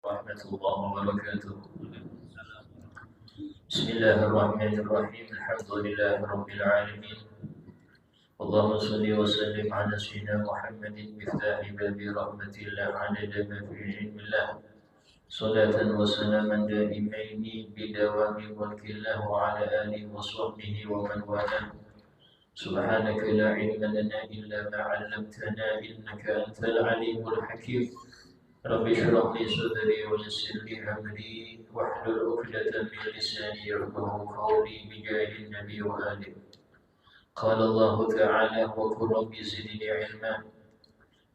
ورحمة الله وبركاته. بسم الله الرحمن الرحيم. الحمد لله رب العالمين. اللهم صل وسلم على سيدنا محمد مفتاح باب رحمة الله عدد ما في علم الله. صلاة وسلاما دائمين بدوام ملك الله وعلى آله وصحبه ومن والاه. سبحانك لا علم لنا إلا ما علمتنا إنك أنت العليم الحكيم. رب اشرح لي صدري ويسر لي أمري واحلل عقدة من لساني يفقهوا قولي بجاه النبي وآله. قال الله تعالى: وقل رب زدني علما.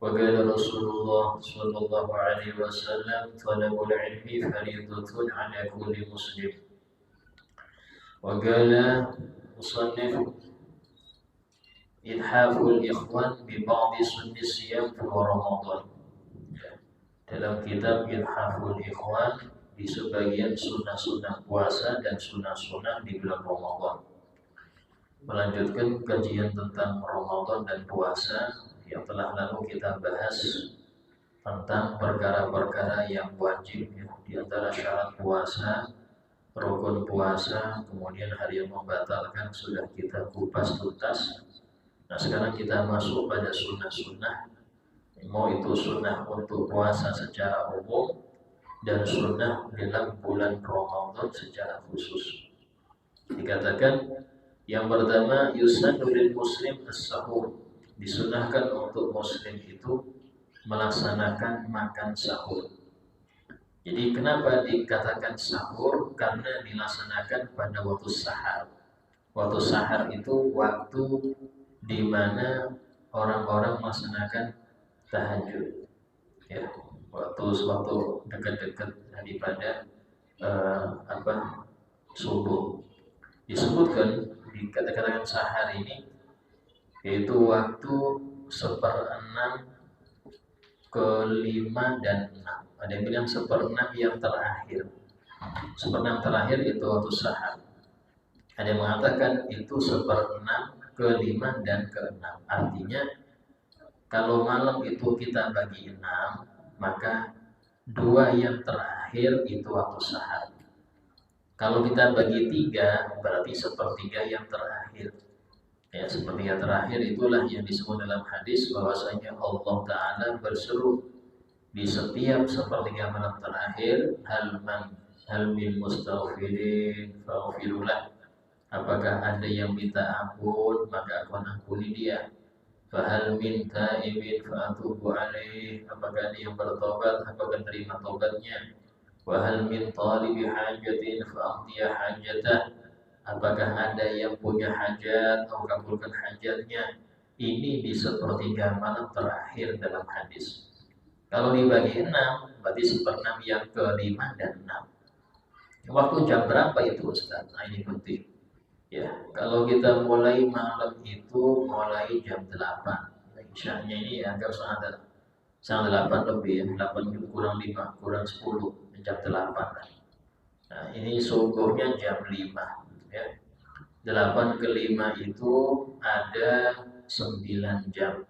وقال رسول الله صلى الله عليه وسلم: طلب العلم فريضة على كل مسلم. وقال مصنف: إلحاف الإخوان ببعض سن الصيام في رمضان. Dalam kitab Ilhaful Ikhwan di sebagian sunnah-sunnah puasa dan sunnah-sunnah di bulan Ramadan. Melanjutkan kajian tentang Ramadan dan puasa yang telah lalu kita bahas tentang perkara-perkara yang wajib ya, di antara syarat puasa, rukun puasa, kemudian hari yang membatalkan sudah kita kupas tuntas. Nah, sekarang kita masuk pada sunnah-sunnah, mau itu sunnah untuk puasa secara umum dan sunnah dalam bulan Ramadan secara khusus. Dikatakan yang pertama, yusannu lil muslim as-sahur. Disunahkan untuk muslim itu melaksanakan makan sahur. Jadi kenapa dikatakan sahur? Karena dilaksanakan pada waktu sahar. Waktu sahar itu waktu di mana orang-orang melaksanakan tahajud, ya, waktu dekat-dekat daripada subuh. Disebutkan dikatakan sahar ini yaitu waktu 1/6, 5 dan 6. Ada yang bilang 1/6 yang terakhir. 1/6 terakhir itu waktu sahar. Ada yang mengatakan itu 1/6, 5 dan 6. Artinya kalau malam itu kita bagi 6, maka 2 yang terakhir itu waktu sahar. Kalau kita bagi 3, berarti 1/3 yang terakhir. Ya, 1/3 terakhir itulah yang disebut dalam hadis bahwasanya Allah Ta'ala berseru di setiap 1/3 malam terakhir, hal min mustaghfirin faghfirullah. Apakah ada yang minta ampun, maka aku ampuni dia. Fahal min taibin fa'atubu alaih. Apakah dia yang bertobat, apakah terima tobatnya. Wahal min talibi hajatin fa'aqdiya hajatah. Apakah ada yang punya hajat, atau kabulkan hajatnya. Ini di 1/3 malam terakhir dalam hadis. Kalau dibagi 6, berarti 1/6 yang ke-5 dan 6. Waktu jam berapa itu Ustaz? Nah, ini penting. Ya, kalau kita mulai malam itu mulai jam 8. Isyanya ini agak setengah 8 lebih ya, 8 kurang 5, kurang 10, jam 8. Nah, ini subuhnya jam 5 ya. 8 ke 5 itu ada 9 jam.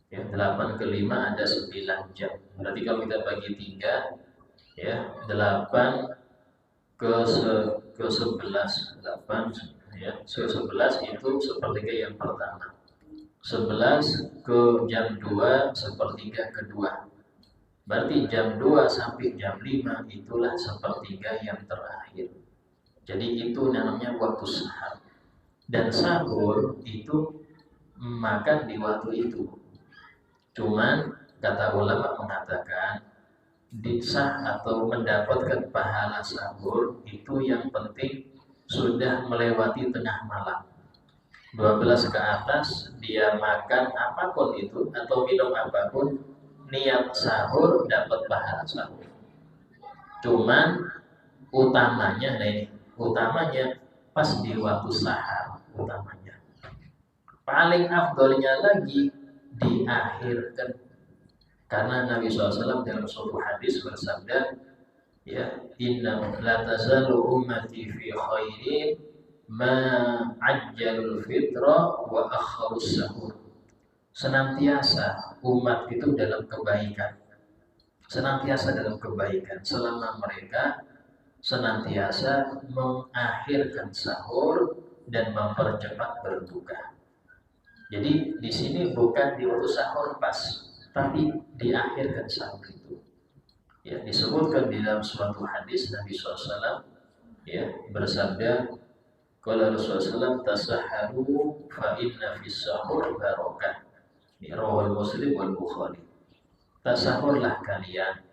Ya, 8 ke 5 ada 9 jam. Berarti kalau kita bagi 3 ya, 8 ke 11, 8 ya, 11 itu 1/3 yang pertama. 11 ke jam 2, 1/3 kedua. Berarti jam 2 sampai jam 5 itulah 1/3 yang terakhir. Jadi itu namanya waktu sahar. Dan sahur itu makan di waktu itu. Cuman kata ulama mengatakan disah atau mendapatkan pahala sahur itu yang penting sudah melewati tengah malam. 12 ke atas dia makan apapun itu atau minum apapun, niat sahur dapat pahala sahur. Cuman utamanya pas di waktu sahar utamanya. Paling afdolnya lagi diakhirkan. Karena Nabi SAW dalam suatu hadis bersabda, ya, inna la tazalu ummati fi khairin ma ajjalul fitra wa akharus sahur. Senantiasa umat itu dalam kebaikan senantiasa dalam kebaikan selama mereka senantiasa mengakhirkan sahur dan mempercepat berbuka. Jadi di sini bukan di waktu sahur pas, tapi diakhirkan sahur itu. Ya, disebutkan di dalam suatu hadis Nabi SAW ya bersabda, qala Rasulullah tasaharu fa inna fis sahur barakah. Riwayat Muslim wal Bukhari. Tasahurlah kalian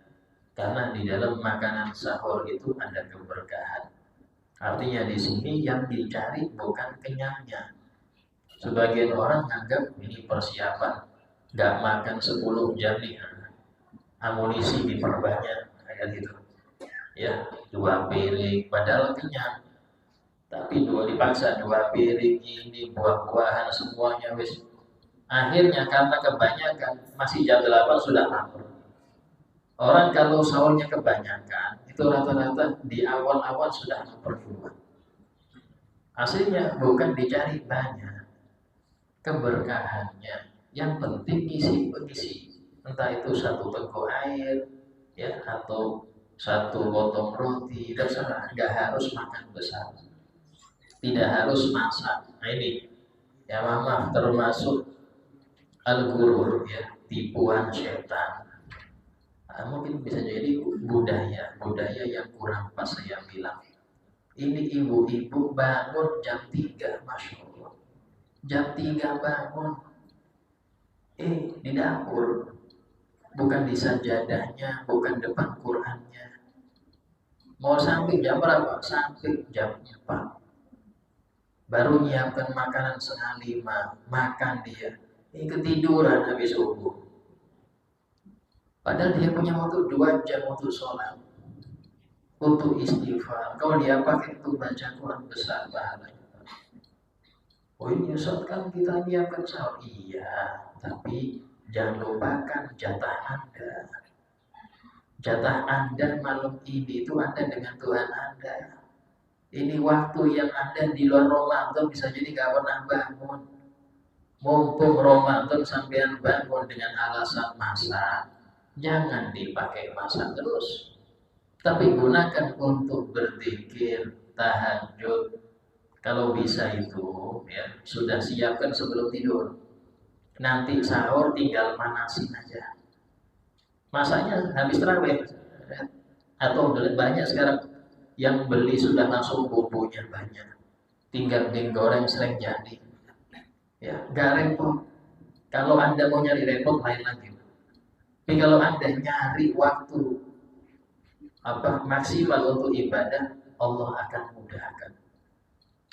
karena di dalam makanan sahur itu ada keberkahan. Artinya di sini yang dicari bukan kenyangnya. Sebagian orang anggap ini persiapan, nggak makan 10 jam nih, amunisi diperbanyak kayak gitu. Ya, 2 piring, padahal kenyang. Tapi dipaksa 2 piring ini buah-buahan semuanya wis. Akhirnya karena kebanyakan masih jam 8 sudah lapar. Orang kalau sahurnya kebanyakan itu rata-rata di awal-awal sudah lapar duluan. Aslinya bukan dicari banyak keberkahannya, yang penting isi entah itu 1 teguk air ya atau 1 potong roti, terserah, nggak harus makan besar, tidak harus masak. Nah ini ya maaf termasuk al-ghurur ya, tipuan setan. Mungkin bisa jadi budaya yang kurang pas saya bilang. Ini ibu-ibu bangun jam 3, Masya Allah. Jam 3 bangun, di dapur, bukan di sajadahnya, bukan depan Qurannya. Mau sampai jam berapa? Sampai jam 4. Baru nyiapkan makanan 4:30, makan dia. Ini ketiduran habis subuh. Padahal dia punya waktu 2 jam untuk sholat, untuk istighfar. Kalau dia pakai itu baca Quran besar pahalanya. Oh ini Ustaz kan kita nyiapkan sahur. Iya, tapi jangan lupakan jatah Anda. Jatah Anda malam ini itu Anda dengan Tuhan Anda. Ini waktu yang Anda di luar Ramadan bisa jadi gak pernah bangun. Mumpung Ramadan sampean bangun dengan alasan masak, jangan dipakai masak terus. Tapi gunakan untuk berzikir, tahajud. Kalau bisa itu ya sudah siapkan sebelum tidur. Nanti sahur tinggal manasin aja. Masaknya habis tarawih. Atau banyak sekarang yang beli sudah langsung bumbunya banyak. Tinggal digoreng sering jadi. Ya, gak repot. Kalau Anda mau nyari repot lain lagi. Tapi kalau Anda nyari waktu maksimal untuk ibadah, Allah akan mudahkan.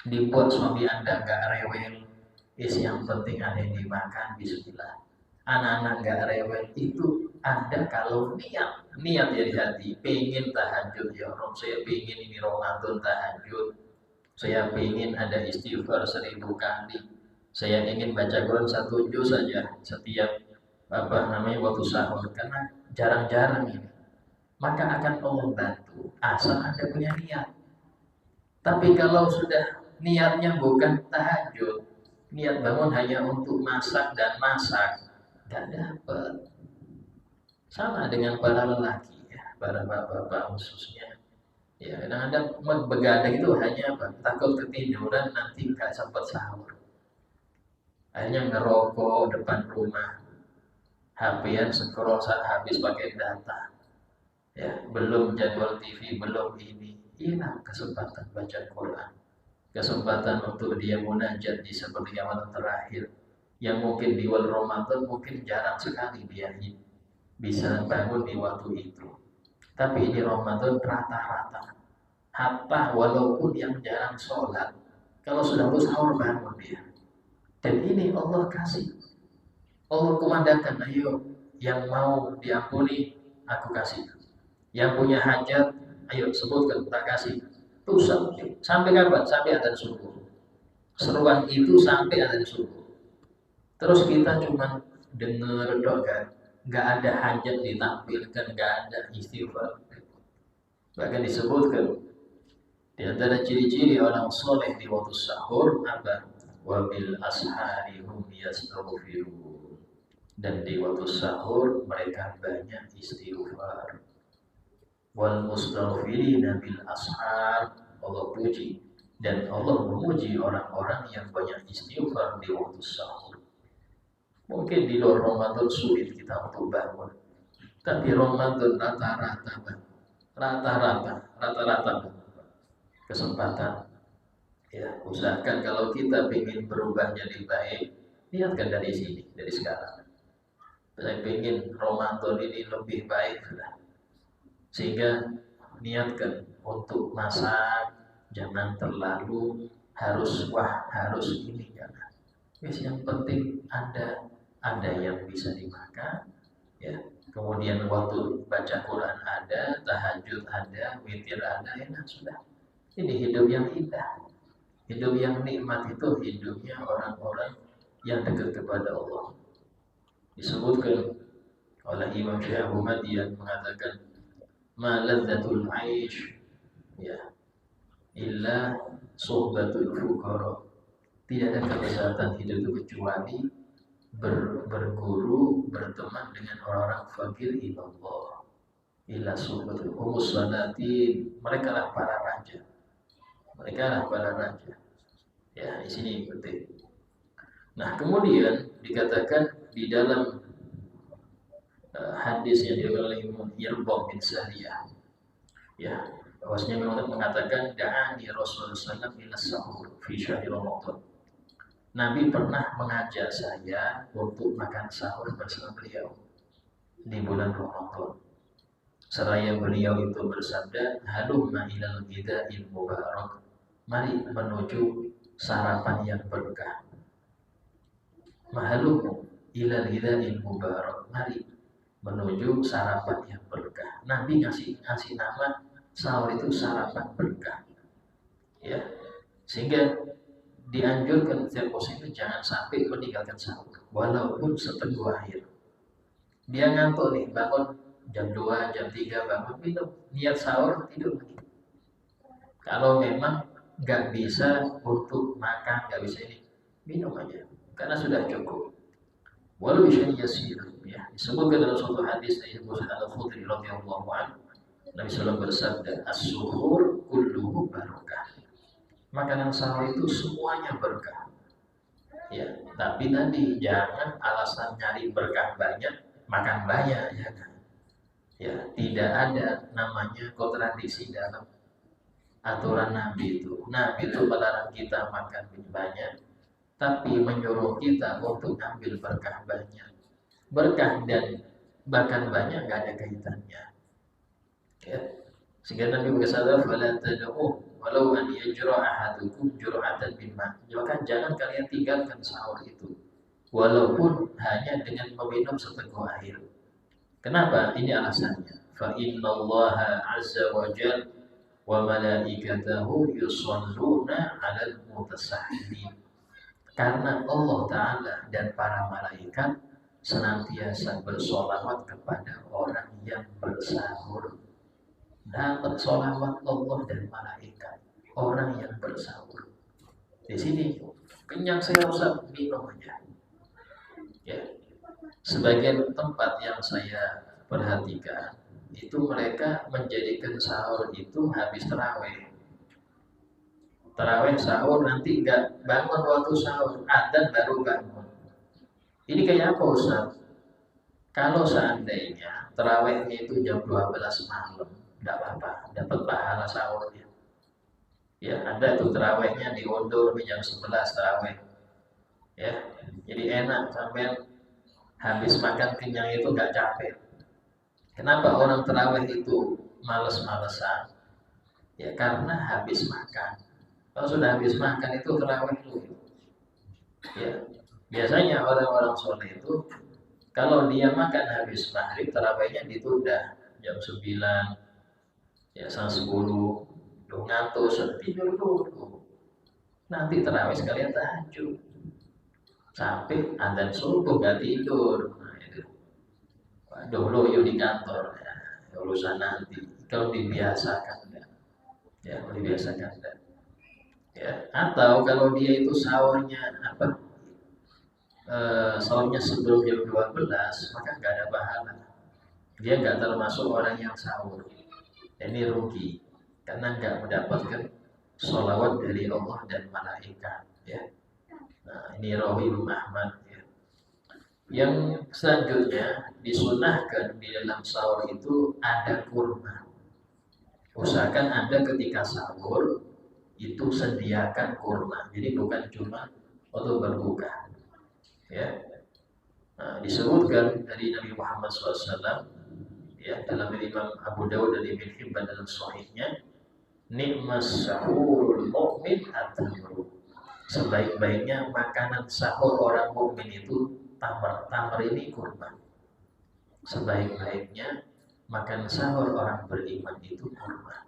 Dibuat suami Anda gak rewel, yang penting ada yang dimakan, bismillah. Anak-anak gak rewel, itu Anda kalau niat dari hati, pengen tahajud, ya Allah, saya pengen ini Ramadan tahajud, saya pengen ada istighfar 1000 kali, saya ingin baca Quran 1 juz saja setiap waktu sahur, karena jarang-jarang ini, maka akan Allah bantu, asal Anda punya niat. Tapi kalau sudah niatnya bukan tahajud, niat bangun hanya untuk masak dan masak, gak dapat. Sama dengan para lelaki ya, para bapak-bapak khususnya. Ya, kadang-kadang begadang itu hanya takut ketiduran nanti gak sempat sahur. Akhirnya ngerokok depan rumah, HP-an scroll saat habis pakai data. Ya, belum jadwal TV, belum ini. Hilang kesempatan baca Quran. Kesempatan untuk dia munajat di sepertiga malam terakhir, yang mungkin di bulan Ramadan mungkin jarang sekali dia bisa bangun di waktu itu. Tapi di Ramadan rata-rata, hatta walaupun yang jarang sholat, kalau sudah sahur bangun dia. Dan ini Allah kasih, Allah kumandangkan, ayo yang mau diampuni aku kasih, yang punya hajat ayo sebutkan tak kasih. Sampai kapan? Sampai adzan subuh. Seruan itu sampai adzan subuh. Terus kita cuma dengar doa, nggak ada hajat ditampilkan, nggak ada istighfar. Bahkan disebutkan di antara ciri-ciri orang soleh di waktu sahur apa? Wabil ashari hum yastaghfirun. dan di waktu sahur mereka banyak istighfar. Wal mustaghfirina bil ashar, Allah puji dan Allah memuji orang-orang yang banyak istighfar di waktu sahur. Mungkin di luar Ramadan sulit kita untuk bangun, tapi Ramadan rata-rata kesempatan. Ya, usahakan kalau kita ingin berubah jadi baik, niatkan dari sini, dari sekarang. Saya ingin Ramadan ini lebih baik, sehingga niatkan untuk masak, jangan terlalu harus ini, jangan. Yang penting ada yang bisa dimakan, ya. Kemudian waktu baca Quran ada, tahajud ada, witir ada, enak sudah. Ini hidup yang indah. Hidup yang nikmat itu hidupnya orang-orang yang dekat kepada Allah. Disebutkan oleh Imam Syafi'i yang mengatakan, "Ma ladzatul 'aish ya illa suhbatul fuqara." Tidak ada kelezatan hidup itu kecuali berguru, berteman dengan orang-orang fakir ilallah. Illa suhbatul humusalatin. Mereka lah para raja. Ya, di sini penting. Nah, kemudian dikatakan di dalam hadis yang diriwayatkan oleh Imam Irbad bin Sariyah, ya, bahwasanya Imam mengatakan da'ani Rasulullah sallallahu alaihi wasallam sahur fi syahr Ramadan. Nabi pernah mengajak saya untuk makan sahur bersama beliau di bulan Ramadan. Seraya beliau itu bersabda, "Halumma ilal ghida'il mubarak." Mari menuju sarapan yang berkah. Mahalum ilal ghida'il mubarak. Mari menuju sarapan yang berkah. Nabi ngasih nama sahur itu sarapan berkah. Ya. Sehingga dianjurkan setiap muslim itu jangan sampai meninggalkan sahur walaupun seteguh akhir. Dia ngantuk nih, bangun jam 2, jam 3 bangun minum, niat sahur tidur lagi. Kalau memang nggak bisa untuk makan, nggak bisa ini, minum aja karena sudah cukup. Walau syai'un yasir, ya. Disebutkan dalam suatu hadis dari Abu Sa'id Al-Khudri radhiyallahu anhu, Nabi sallallahu bersabda, "As-suhur kulluhu barakah." Makanan sahur itu semuanya berkah. Ya, tapi tadi jangan alasan nyari berkah banyak, makan banyak, ya kan? Ya, tidak ada namanya kontradiksi dalam aturan Nabi itu. Nabi itu melarang kita makan banyak, tapi menyuruh kita untuk ambil berkah banyak. Berkah dan makan banyak gak ada kaitannya. Ya. Sehingga Nabi bersabda, "Fala tad'u walau an yajra ahadukum jur'atan min ma." Jangan kalian tinggalkan sahur itu, walaupun hanya dengan meminum seteguk air. Kenapa? Ini alasannya. Fa innallaha 'azza wa jalla wa malaikatahu yusholluna 'alal mutasahhirin. Karena Allah Ta'ala dan para malaikat senantiasa bersolawat kepada orang yang bersahur. Dapat solawat Allah dan malaikat orang yang bersahur. Di sini kenyang saya usah minum aja. Ya. Sebagian tempat yang saya perhatikan itu mereka menjadikan sahur itu habis tarawih. Tarawih sahur nanti nggak bangun waktu sahur, adzan baru bangun. Ini kayak apa Ustaz? Kalau seandainya tarawihnya itu jam 12 malam, nggak apa-apa, dapat pahala sahurnya. Ya, ada tuh tarawihnya diundur jam 11 tarawih. Ya, jadi enak sampai habis makan kenyang itu nggak capek. Kenapa orang tarawih itu males-malesan? Ya karena habis makan. Kalau sudah habis makan itu tarawih dulu. Ya, biasanya orang-orang soleh itu kalau dia makan habis maghrib, tarawihnya ditunda jam 9, ya setengah 10, udah ngantuk, tidur dulu. Nanti tarawih sekalian tahajud sampai adzan subuh gak tidur. Nah, itu. Waduh, loyo di kantor, ya, urusan nanti. Kalau dibiasakan, ya, kalau dibiasakan, ya. Atau kalau dia itu sahurnya apa? sahurnya sebelum jam 12, maka nggak ada pahala. Dia nggak termasuk orang yang sahur. Ini rugi karena nggak mendapatkan sholawat dari Allah dan malaikat. Ya. Nah, ini rawi Imam Ahmad. Ya. Yang selanjutnya disunahkan di dalam sahur itu ada kurma. Usahakan Anda ketika sahur itu sediakan kurma. Jadi bukan cuma untuk berbuka. Ya. Nah, disebutkan dari Nabi Muhammad SAW ya dalam Imam Abu Dawud dan Ibn Hibban dalam sahihnya, nikmas sahurul mu'min at-tamru. Sebaik-baiknya makanan sahur orang mukmin itu tamar. Tamar ini kurma. Sebaik-baiknya makan sahur orang beriman itu kurma.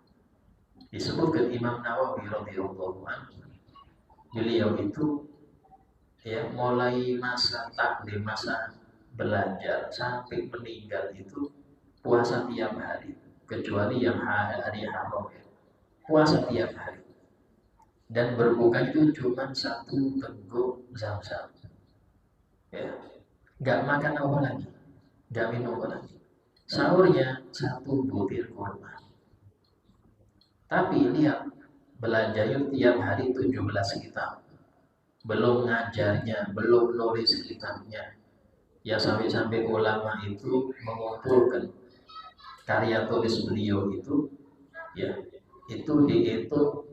Disebutkan Imam Nawawi radhiyallahu anhu, beliau itu ya mulai masa taklim, masa belajar sampai meninggal itu puasa tiap hari, kecuali yang hari haram ya. Puasa tiap hari. Dan berbuka itu cuma 1 teguk zam-zam. Ya. Gak makan apa lagi, gak minum apa lagi. Sahurnya 1 butir kurma. Tapi lihat, belajar tiap hari 17 kitab. Belum ngajarnya, belum nulis kitabnya. Ya sampai-sampai ulama itu mengumpulkan karya tulis beliau itu, ya itu dihitung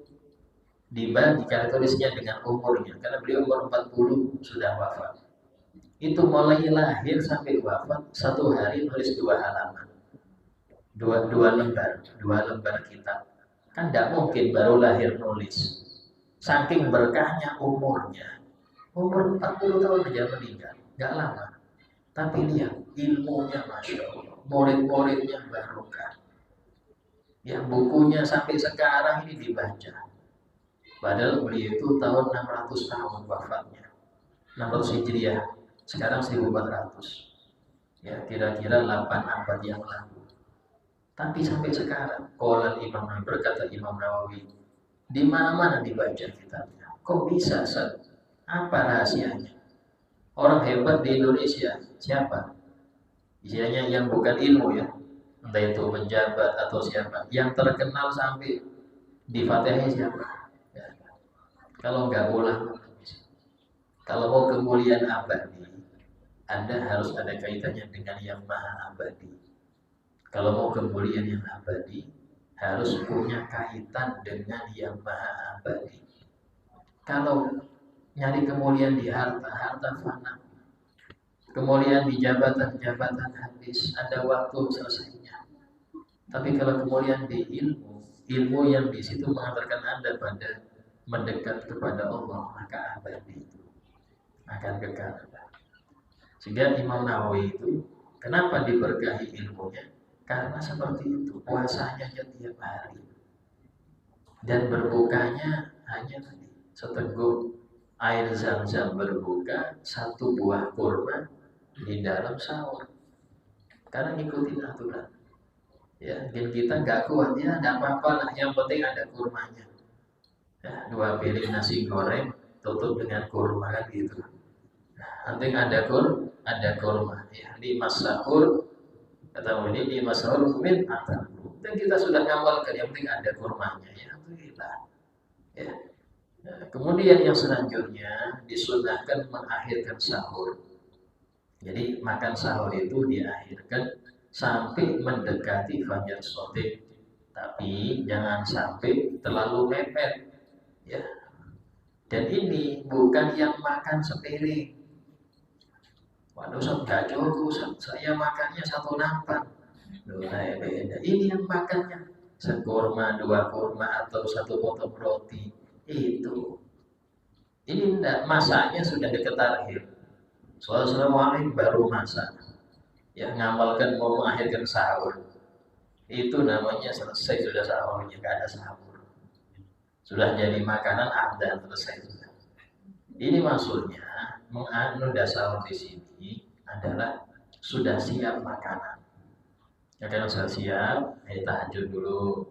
dibagi karya tulisnya dengan umurnya. Karena beliau umur 40 sudah wafat. Itu mulai lahir sampai wafat 1 hari nulis 2 halaman, dua lembar kitab. Kan tidak mungkin baru lahir nulis. Saking berkahnya umurnya, umur 40 tahun aja meninggal, nggak lama. Tapi lihat ilmunya, masya Allah, murid-muridnya barokah. Ya bukunya sampai sekarang ini dibaca. Padahal beliau itu tahun 600 tahun wafatnya, 600 Hijriah. Sekarang 1400. Ya kira-kira 8 abad yang lalu. Tapi sampai sekarang, qala Imam Nawawi, berkata Imam Nawawi, di mana-mana dibaca kitabnya. Kok bisa, Ustaz? Apa rahasianya? Orang hebat di Indonesia siapa? Istilahnya yang bukan ilmu ya, entah itu pejabat atau siapa. Yang terkenal sampai di Fatihah siapa? Ya. Kalau nggak ulama, kalau mau kemuliaan abadi, Anda harus ada kaitannya dengan yang maha abadi. Kalau mau kemuliaan yang abadi, harus punya kaitan dengan yang maha abadi. Kalau nyari kemuliaan di harta, harta fana. Kemuliaan di jabatan, jabatan habis, ada waktu selesainya. Tapi kalau kemuliaan di ilmu, ilmu yang di situ mengantarkan Anda pada mendekat kepada Allah, maka abadi itu akan kekal. Sehingga Imam Nawawi itu kenapa diberkahi ilmunya? Karena seperti itu, puasanya tiap hari dan berbukanya hanya seteguk air zam-zam berbuka, 1 buah kurma di dalam sahur. Karena ngikutin aturan. Ya, dan kita nggak kuat ya, nggak apa-apa lah. Yang penting ada kurmanya. Ya, 2 piring nasi goreng tutup dengan kurma kan gitu. Penting ada kurma. Ya, di mas sahur kata ini di mas sahur mungkin akan. Dan kita sudah ngamalkan, yang penting ada kurmanya. Ya, alhamdulillah. Ya. Nah, kemudian yang selanjutnya disunahkan mengakhirkan sahur. Jadi makan sahur itu diakhirkan sampai mendekati fajar shadiq. Tapi jangan sampai terlalu mepet. Ya. Dan ini bukan yang makan sepiring. Waduh, nggak cukup, saya makannya 1 nampan. Beda. Ini yang makannya sekurma, 2 kurma, atau 1 potong roti. Itu. Ini enggak, masanya sudah dekat akhir. Assalamualaikum baru masak. Ya, ngamalkan mau mengakhirkan sahur. Itu namanya selesai sudah sahurnya, nggak ada sahur. Sudah jadi makanan ada selesai sudah. Ini maksudnya menunda sahur di sini adalah sudah siap makanan. Ya kalau sudah siap, tahajud dulu,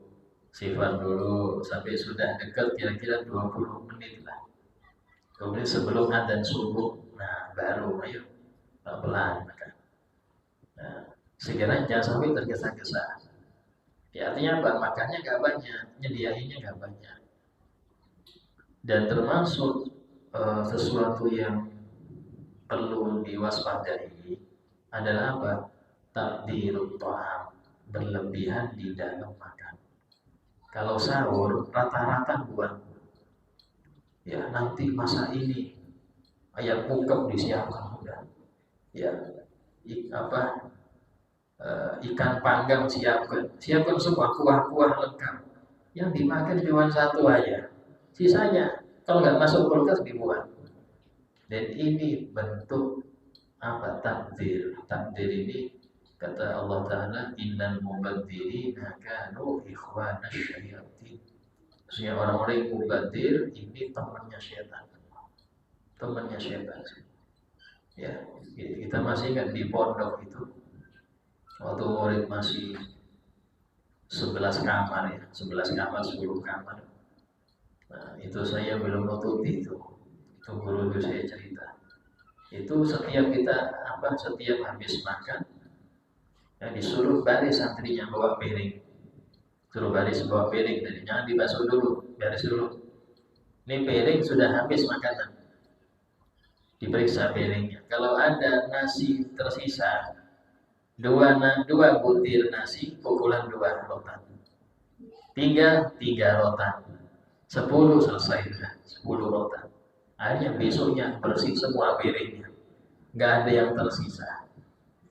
sifat dulu, sampai sudah dekat kira-kira 20 menit lah. Kemudian sebelum adzan subuh, nah baru, ayo pelan makan. Nah, segera jangan sampai tergesa-gesa. Ya, artinya apa? Makannya nggak banyak, nyediainnya nggak banyak. Dan termasuk sesuatu yang perlu diwaspadai adalah apa? Takdirut ta'am, berlebihan di dalam makan. Kalau sahur rata-rata buat ya nanti masa ini ayam ungkep disiapkan udah. Ya, ikan panggang siapkan semua kuah-kuah lengkap. Yang dimakan cuma satu aja, sisanya kalau nggak masuk kulkas dibuang. Dan ini bentuk apa? Takdir ini kata Allah Ta'ala, innal mubadzirina kanu ikhwana syayatin. Maksudnya orang-orang yang mubadzir ini temannya setan. Ya, kita masih ingat di pondok itu waktu murid masih 11 kamar ya, 11 kamar, 10 kamar. Nah, itu saya belum nututi itu guru itu saya cerita. Itu setiap habis makan, ya disuruh baris santrinya bawa piring. Suruh baris bawa piring tadi, jangan dibasuh dulu, baris dulu. Ini piring sudah habis makanan. Diperiksa piringnya. Kalau ada nasi tersisa, dua butir nasi, pukulan 2 rotan. 3 rotan. 10 selesai sudah, 10 rotan. Akhirnya besoknya bersih semua piringnya, nggak ada yang tersisa.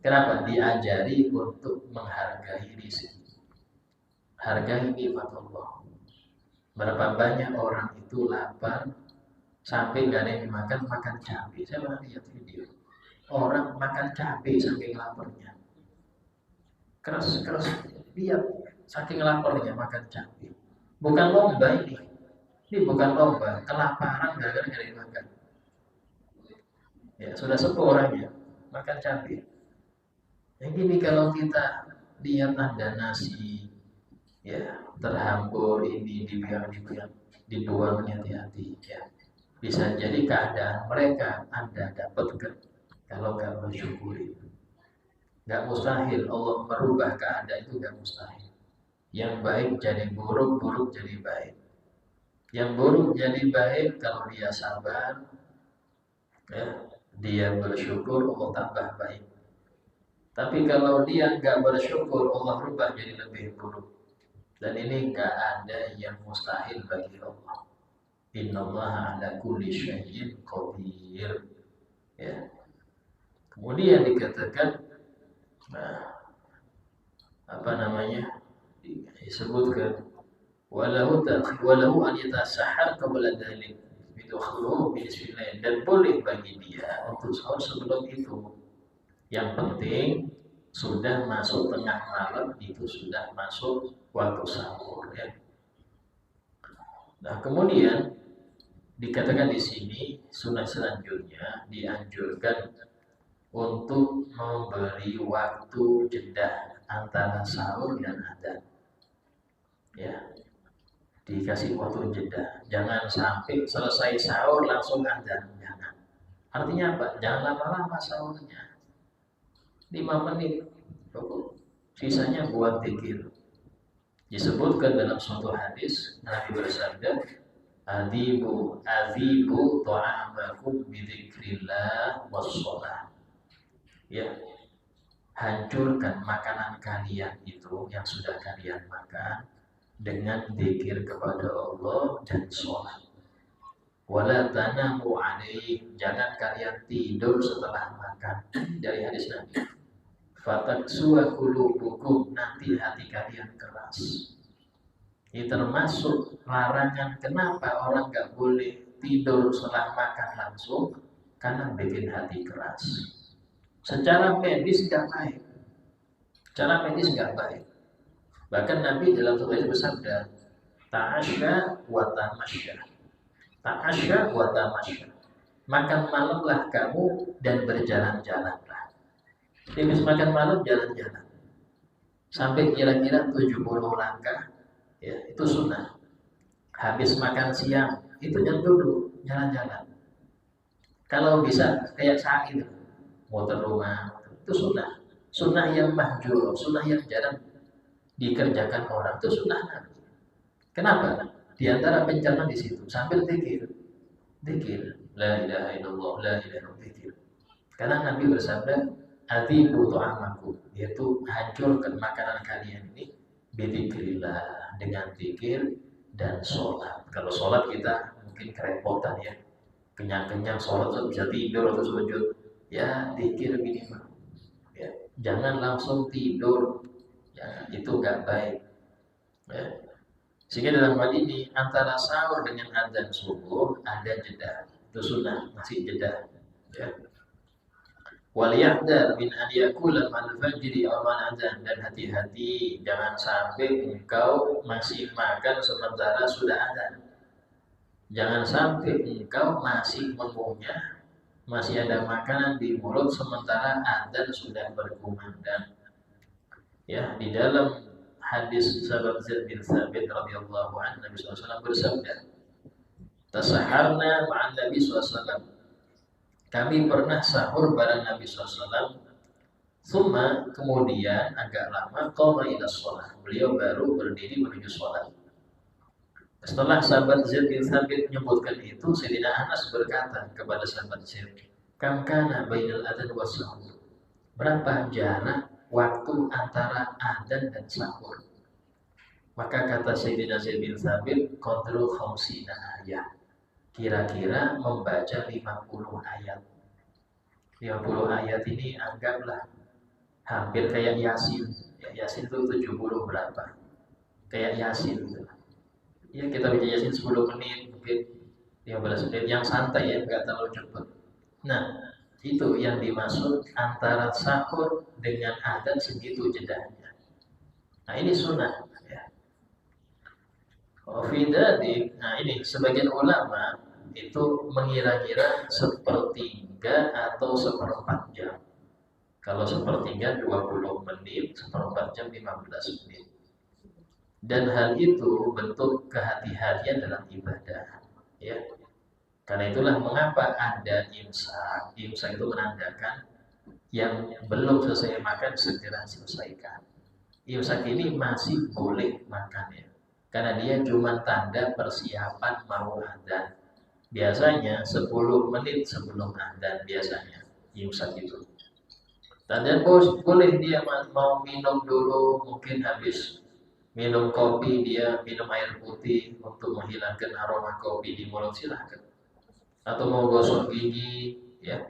Kenapa? Diajari untuk menghargai rezeki, hargai nikmat Allah. Berapa banyak orang itu lapar sampai nggak ada yang makan cabai. Saya pernah lihat video orang makan cabai saking laparnya, keras lihat saking laparnya makan cabai. Bukan lomba ini bukan lomba, kelaparan gara-gara nggak dimakan. Ya sudah sepuh orangnya makan cabai. Yang gini kalau kita lihat ada nasi ya terhampur ini dibuang hati-hati ya. Bisa jadi keadaan mereka Anda dapatkan kalau nggak bersyukuri. Nggak mustahil Allah merubah keadaan itu, nggak mustahil. Yang baik jadi buruk, buruk jadi baik. Yang buruk jadi baik kalau dia sabar, ya, dia bersyukur, Allah tambah baik. Tapi kalau dia nggak bersyukur, Allah rubah jadi lebih buruk. Dan ini nggak ada yang mustahil bagi Allah. Innallaha ala kulli syai'in qadir. Ya. Kemudian dikatakan, disebutkan walahu an yatasahhar qabla dzalik bidukhulihi bismillah, dan boleh bagi dia untuk sahur sebelum itu. Yang penting sudah masuk tengah malam, itu sudah masuk waktu sahur ya. Nah, kemudian dikatakan di sini sunnah selanjutnya dianjurkan untuk memberi waktu jeda antara sahur dan adzan. Ya, dikasih waktu jeda. Jangan sampai selesai sahur langsung adzan. Jangan. Artinya apa? Jangan lama-lama sahurnya. 5 menit. Sisanya buat zikir. Disebutkan dalam suatu hadis, Nabi bersabda, Azibu ta'amakum bidzikrillah wassalah. Ya, hancurkan makanan kalian itu yang sudah kalian makan dengan zikir kepada Allah dan sholat. Wala tanamu alaih, jangan kalian tidur setelah makan. Dari hadis Nabi. Fataksuwa qulubukum, nanti hati kalian keras. Ini termasuk larangan kenapa orang nggak boleh tidur setelah makan langsung, karena bikin hati keras. Secara medis nggak baik. Bahkan Nabi dalam surat itu bersabda, ta'asya wa tamasya. Makan malamlah kamu dan berjalan-jalanlah. Habis makan malam jalan-jalan sampai kira-kira 70 langkah, ya itu sunnah. Habis makan siang itu jangan duduk, jalan-jalan. Kalau bisa kayak saat itu, muter rumah, itu sunnah. Sunnah yang mahjur, sunnah yang jarang dikerjakan orang itu sunnah Nabi. Kenapa? Di antara pencernaan di situ sambil zikir, zikir, la ilaha illallah, la ilaha illallah, zikir. Karena Nabi bersabda, "Adzibu tu'amakum", yaitu hancurkan makanan kalian ini bidzikrillah, dengan zikir dan sholat. Kalau sholat kita mungkin kerepotan ya, kenyang-kenyang sholat bisa tidur atau sujud, ya zikir minimal. Ya, jangan langsung tidur, ya, itu gak baik. Ya. Sehingga dalam hal ini antara sahur dengan adzan subuh ada jeda, itu sunnah, masih jeda. Ya. Waliyahdar min an yakula mal fajri aw mal adzan, dan hati-hati jangan sampai engkau masih makan sementara sudah adzan. Jangan sampai engkau masih mengunyah, masih ada makanan di mulut sementara adzan sudah berkumandang. Ya, di dalam hadis sahabat Zaid bin Thabit radhiyallahu anhu, Nabi SAW bersabda, "Tasaharna ma'an Nabi SAW." Kami pernah sahur bareng Nabi SAW. Summa, kemudian agak lama, qama ila sholat. Beliau baru berdiri menuju sholat. Setelah sahabat Zaid bin Thabit menyebutkan itu, Sayyidina Anas berkata kepada sahabat Zaid, "Kam kana bainal adzan was sahur?" Berapa jarak waktu antara adzan dan sahur? Maka kata Sayyidina Zaid bin Thabit, qadru khamsina ayat. Kira-kira membaca 50 ayat. 50 ayat ini anggaplah hampir kayak Yasin. Ya, Yasin itu 70 berapa? Kayak Yasin gitu. Ya, kita baca Yasin 10 menit, mungkin 15 menit, yang santai ya, nggak terlalu cepat. Nah, itu yang dimaksud antara sahur dengan adzan segitu jedanya. Nah, ini sunnah ya. Nah ini sebagian ulama itu mengira-ngira sepertiga atau seperempat jam. Kalau sepertiga 20 menit, seperempat jam 15 menit. Dan hal itu bentuk kehati-hatian dalam ibadah. Ya. Karena itulah mengapa ada imsak. Imsak itu menandakan yang belum selesai makan segera selesaikan. Imsak ini masih boleh makan ya. Karena dia cuma tanda persiapan mau adzan. Biasanya 10 menit sebelum adzan biasanya imsak itu. Dan boleh dia mau minum dulu, mungkin habis minum kopi dia minum air putih untuk menghilangkan aroma kopi di mulut, silahkan. Atau mau gosok gigi ya,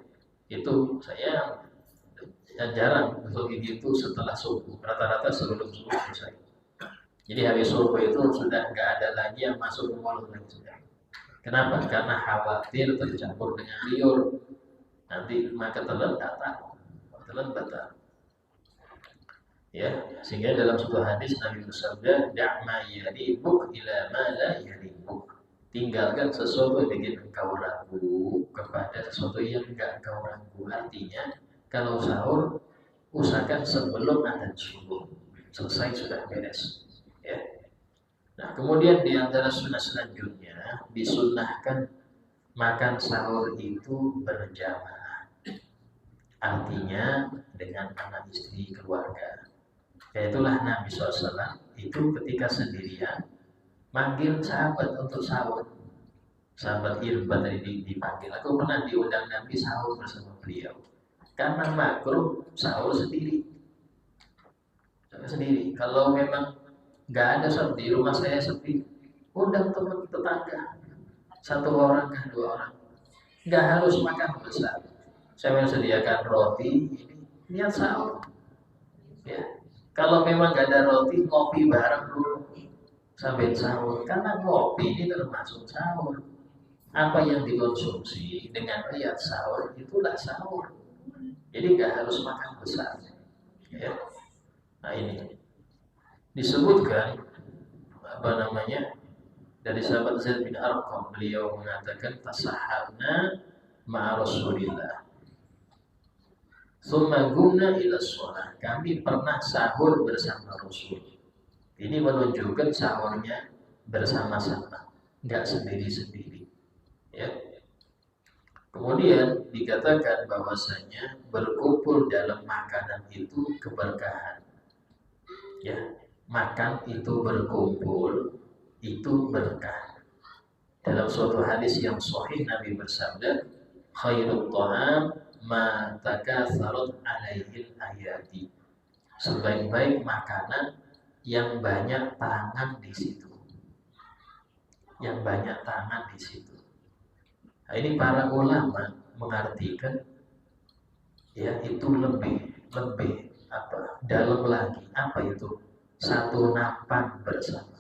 itu saya jarang gosok gigi itu setelah subuh, rata-rata sebelum subuh selesai. Jadi habis subuh itu sudah nggak ada lagi yang masuk ke mulut lagi sudah. Kenapa? Karena khawatir tercampur dengan liur, nanti maka telan batal. Ya, sehingga dalam sebuah hadis Nabi bersabda, "Da'ma yaribuk ila ma la yaribuk." Tinggalkan sesuatu yang bikin engkau ragu kepada sesuatu yang enggak engkau ragu. Artinya, kalau sahur usahakan sebelum adzan subuh. Selesai sudah beres. Ya. Nah, kemudian di antara sunnah selanjutnya disunnahkan makan sahur itu berjamaah. Artinya dengan anak istri keluarga. Itulah Nabi SAW itu ketika sendirian manggil sahabat untuk sahur. Sahabat Irbad tadi dipanggil. Aku pernah diundang Nabi sahur bersama beliau. Karena makruh sahur sendiri. Kalau memang nggak ada sahur di rumah saya sepi, undang teman tetangga. 1 orang kah 2 orang. Nggak harus makan besar. Saya sediakan roti, niat sahur. Ya. Kalau memang gak ada roti, ngopi bareng dulu sambil sahur. Karena ngopi ini termasuk sahur. Apa yang dikonsumsi dengan niat sahur, itulah sahur. Jadi gak harus makan besar. Ya. Nah ini disebutkan dari sahabat Zaid bin Arqam, beliau mengatakan tasaharna ma'a Rasulillah. Summa gumna ila sholat. Kami pernah sahur bersama Rasul. Ini menunjukkan sahurnya bersama-sama, nggak sendiri-sendiri. Ya. Kemudian dikatakan bahwasanya berkumpul dalam makanan itu keberkahan. Ya, makan itu berkumpul itu berkah. Dalam suatu hadis yang sahih Nabi bersabda, khairut ta'am ma takatsarat alaihi ayati. Sebaik-baik makanan yang banyak tangan di situ. Yang banyak tangan di situ. Nah, ini para ulama mengartikan ya itu lebih apa dalam lagi, apa itu satu nampan bersama.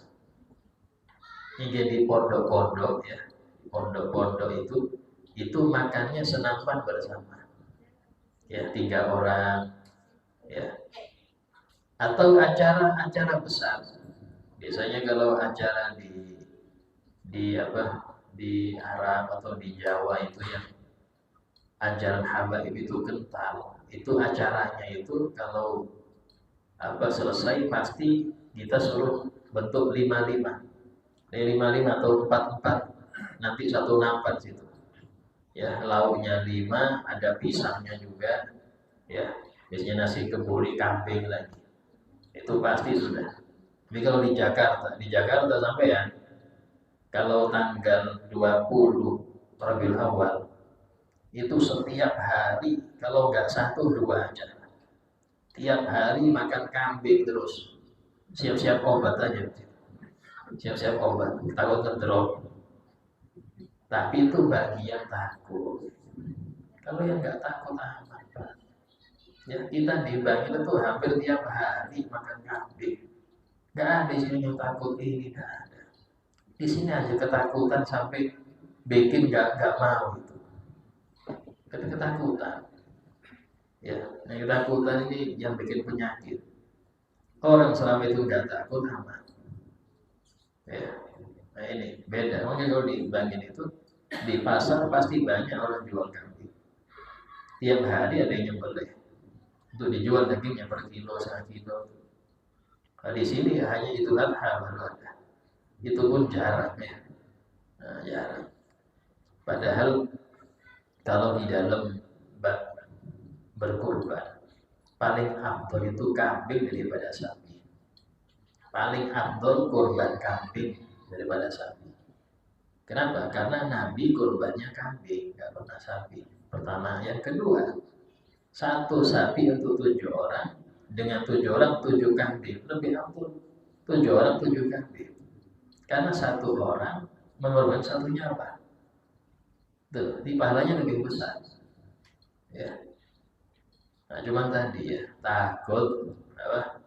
Ini jadi pondok-pondok ya, pondok-pondok itu makannya senampan bersama ya, 3 orang ya, atau acara-acara besar. Biasanya kalau acara di apa di Arab atau di Jawa itu yang ajaran habaib itu kental, itu acaranya itu kalau apa selesai pasti kita suruh bentuk 55 atau 44, nanti satu nampan situ ya, lauknya 5, ada pisangnya juga ya, biasanya nasi kebuli kambing lagi, itu pasti sudah. Tapi kalau di Jakarta sampai ya, kalau tanggal 20 Rabiul Awal itu setiap hari kalau nggak 1-2 aja, tiap hari makan kambing terus, siap-siap obat aja, siap-siap obat, takut ngedrop. Tapi itu bagi yang takut. Kalau yang nggak takut aman, ya kita di Bangil itu hampir tiap hari makan kambing. Nggak ada di sini yang takut ini, nggak ada. Di sini aja ketakutan sampai bikin nggak mau itu. Ketakutan. Ya, yang ketakutan ini yang bikin penyakit. Orang selama itu nggak takut aman. Ya, nah ini beda. Makanya kalau di Bangil itu di pasar pasti banyak orang jual kambing. Tiap hari ada yang nyembelih untuk dijual dagingnya per kilo, 1 kilo. Nah, di sini hanya Idul Adha baru ada. Itu pun jarang ya. Nah, jarang. Padahal kalau di dalam berkurban paling afdol itu kambing daripada sapi. Paling afdol kurban kambing daripada sapi. Kenapa? Karena Nabi kurbannya kambing, nggak pernah sapi. Pertama, yang kedua, 1 sapi untuk 7 orang dengan 7 orang 7 kambing lebih afdol. 7 orang 7 kambing. Karena 1 orang mengorbankan 1 nyawa. Tuh, di pahalanya lebih besar. Ya. Nah, cuma tadi ya, takut apa?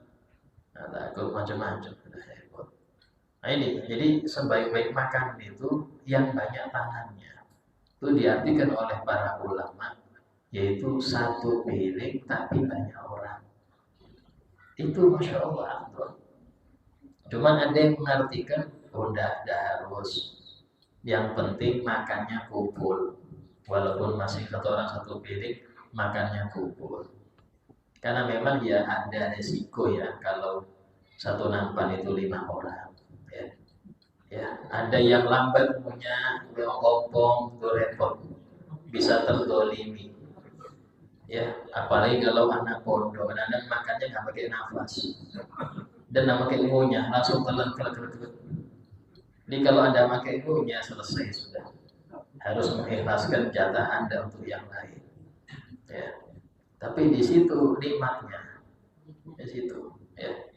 Nah, takut macam-macam. Nah ini, jadi sebaik-baik makan itu yang banyak tangannya. Itu diartikan oleh para ulama, yaitu 1 piring tapi banyak orang. Itu Masya Allah. Cuman ada yang mengartikan, udah harus. Yang penting makannya kumpul. Walaupun masih 1 orang 1 piring, makannya kumpul. Karena memang ya ada resiko ya kalau 1 nampan itu 5 orang. Ya, ada yang lambat punya, ompong, itu repot, bisa terdolimi. Ya, apalagi kalau anak pondok, anak makannya nggak pakai nafas dan nggak pakai ngunyah, langsung telan. Jadi kalau Anda pakai ngunyah selesai sudah, harus mengikhlaskan jatah Anda untuk yang lain. Ya, tapi di situ nikmatnya, di situ. Ya,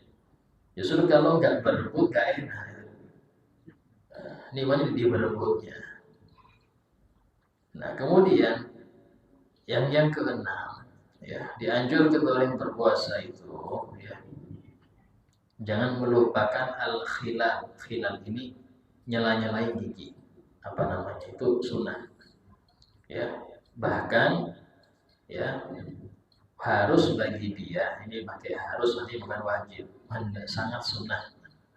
justru kalau nggak berebut nggak enak. Nikmatnya di berebutnya. Nah kemudian yang keenam, ya dianjurkan oleh berpuasa itu, ya jangan melupakan al-khilal. Khilal ini nyela-nyalain gigi, apa namanya itu sunnah. Ya bahkan ya harus bagi dia, ini pakai harus, nanti bukan wajib, sangat sunnah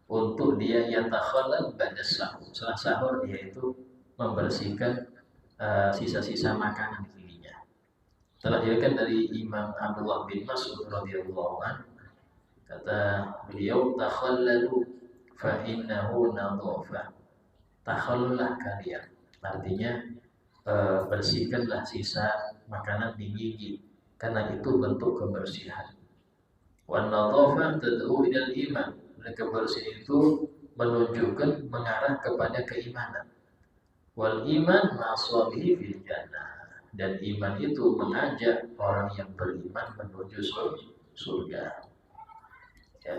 untuk dia yang takhallal pada sahur. Setelah sahur dia itu membersihkan sisa-sisa makanan di giginya. Telah diriwayatkan dari Imam Abdullah bin Mas'ud radhiyallahu anhu, kata beliau, takhallalu fa innahu nadhafa. Takhallulah kalian, artinya bersihkanlah sisa makanan di gigi, karena itu bentuk kebersihan. Wan nadhafah tad'u ilal iman. Dan kebersihan itu menunjukkan mengarah kepada keimanan. Wal iman ma'aswabihi fil jannah. Dan iman itu mengajak orang yang beriman menuju surga. Ya.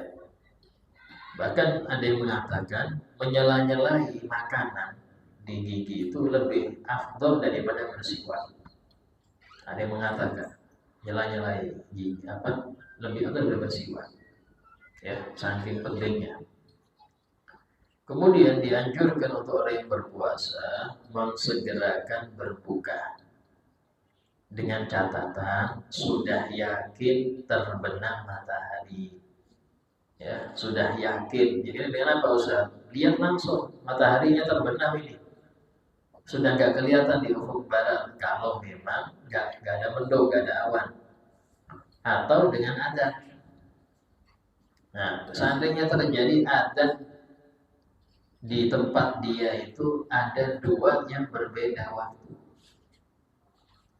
Bahkan ada yang mengatakan menyela-nyelai makanan di gigi itu lebih afdol daripada bersiwak. Ada yang mengatakan nyela-nyelai gigi lebih afdol daripada bersiwak. Ya, saking pentingnya. Kemudian dianjurkan untuk orang yang berpuasa mensegerakan berbuka dengan catatan sudah yakin terbenam matahari. Ya, sudah yakin. Jadi dengan apa Ustaz? Lihat langsung mataharinya terbenam ini. Sudah nggak kelihatan di ufuk barat. Kalau memang nggak ada mendung, nggak ada awan, atau dengan adan. Nah, seandainya terjadi adan di tempat dia itu ada dua yang berbeda waktu.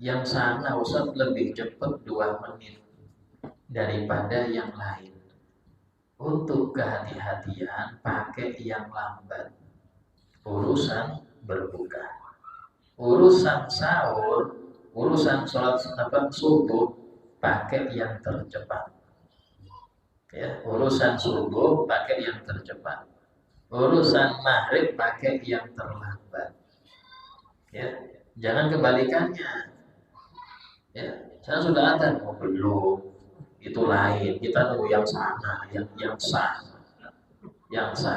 Yang sana Ustaz lebih cepat 2 menit daripada yang lain. Untuk kehati-hatian pakai yang lambat. Urusan berbuka, urusan sahur, urusan sholat subuh pakai yang tercepat. Ya, urusan subuh pakai yang tercepat. Urusan maghrib pakai yang terlambat. Ya, jangan kebalikannya. Ya, saya sudah ada, belum. Itu lain. Kita tunggu yang sana, yang sah,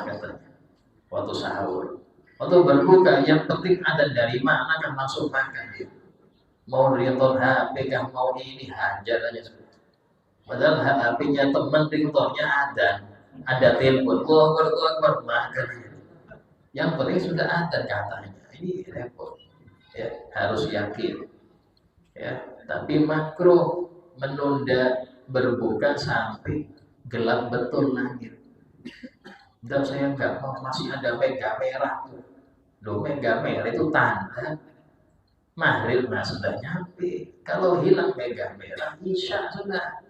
katanya. Waktu sahur, waktu berbuka, yang penting ada dari mana kan langsung makan dia. Mau ringtone HP, kan mau ini hajar aja. Padahal HP-nya teman ringtone-nya ada telepon, keluar makan. Yang penting sudah ada katanya. Ini repot. Ya, harus yakin. Ya, tapi makruh menunda berbuka sampai gelap betul langit. Dan saya nggak mau, masih ada mega merah tuh. Loh, mega merah itu tanda maghrib sudah nyampe. Kalau hilang mega merah, isya sudah.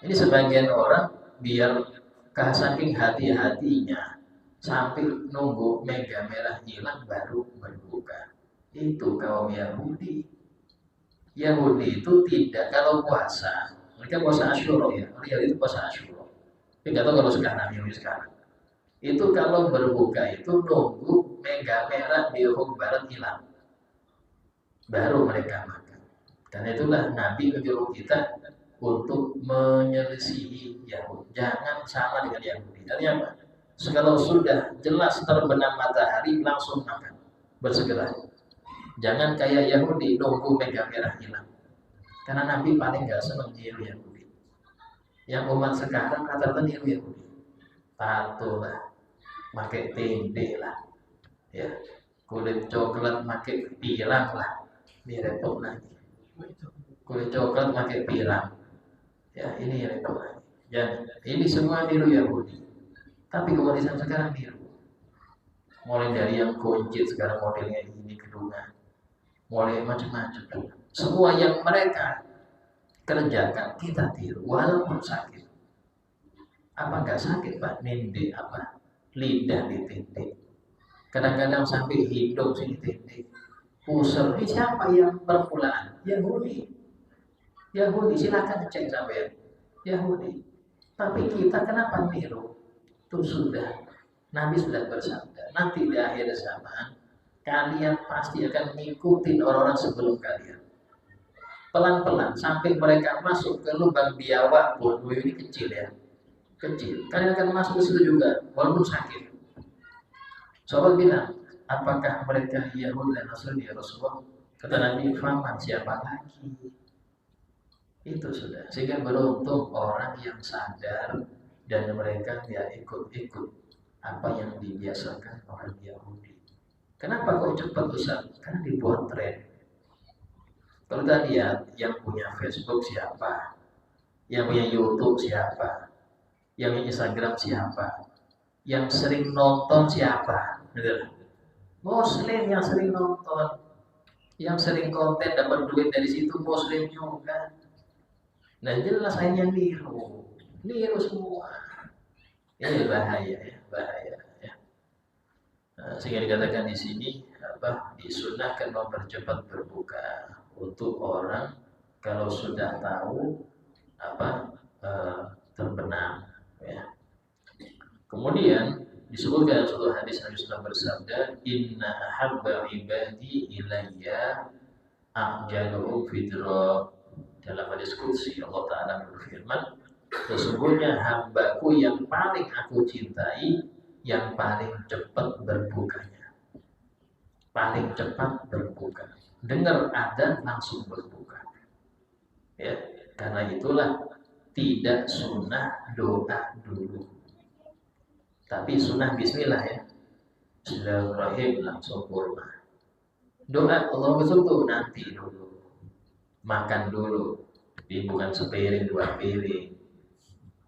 Ini sebagian orang biar saking hati-hatinya sampai nunggu mega merah hilang baru berbuka. Itu kaum Yahudi. Yahudi itu tidak, kalau puasa, mereka puasa Asyura ya, mereka itu puasa Asyura. Tapi nggak tahu kalau sekarang, Yahudi sekarang. Itu kalau berbuka itu nunggu mega merah di ufuk barat hilang, baru mereka makan. Karena itulah Nabi menyuruh kita untuk menyelisihi Yahudi. Jangan sama dengan Yahudi. Artinya apa? Kalau sudah jelas terbenam matahari langsung makan, bersegera. Jangan kayak Yahudi nunggu mega merah hilang. Karena Nabi paling nggak senang niru Yahudi. Yang umat sekarang rata-rata niru Yahudi. Tato lah, pakai tempe lah, ya, kulit coklat pakai pirang lah, ini repot lagi. Kulit coklat pakai pirang, ya ini repot lagi. Dan ini semua niru Yahudi. Tapi kemodisan sekarang niru. Mulai dari yang kuncit sekarang modelnya ini kedua, mulai macam-macam. Semua yang mereka kerjakan kita tiru, walaupun sakit. Apa nggak sakit Pak? Ninde apa? Lidah ditindih. Kadang-kadang sampai hidung sini tindih. Pusar. Ini siapa yang permulaan? Yahudi. Yahudi, silakan cek sampai Yahudi. Tapi kita kenapa niru? Itu sudah. Nabi sudah bersabda. Nanti di akhir zaman kalian pasti akan ngikutin orang-orang sebelum kalian. Pelan-pelan sampai mereka masuk ke lubang biawak pun, ini kecil ya. Kecil, kalian akan masuk ke situ juga, walaupun sakit. Sahabat bilang, apakah mereka Yahudi dan Nasrani ya Rasulullah? Kata Nabi, faman siapa lagi? Itu sudah. Sehingga beruntung orang yang sadar dan mereka tidak ikut-ikut apa yang dibiasakan orang Yahudi. Kenapa kok cepat Ustaz? Karena dibuat tren. Kalau kita lihat yang punya Facebook siapa, yang punya YouTube siapa, yang Instagram siapa, yang sering nonton siapa, Muslim yang sering nonton. Yang sering konten dapat duit dari situ muslim juga. Nah jelas hanya niru semua. Ini bahaya ya, bahaya ya. Nah, sehingga dikatakan di sini apa disunahkan mempercepat berbuka untuk orang kalau sudah tahu apa terbenam ya. Kemudian disebutkan suatu hadis Nabi SAW bersabda, Inna ahabba ibadi ilayya a'jaluhum fidra. Dalam hadis qudsi Allah Ta'ala berfirman, sesungguhnya hambaku yang paling aku cintai yang paling cepat berbukanya. Paling cepat berbuka. Dengar adzan langsung berbuka. Ya, karena itulah tidak sunnah doa dulu. Tapi sunnah bismillah ya. Bismillahirrahmanirrahim langsung kurma. Doa Allah betul nanti dulu. Makan dulu. Jadi bukan sepiring, 2 piring.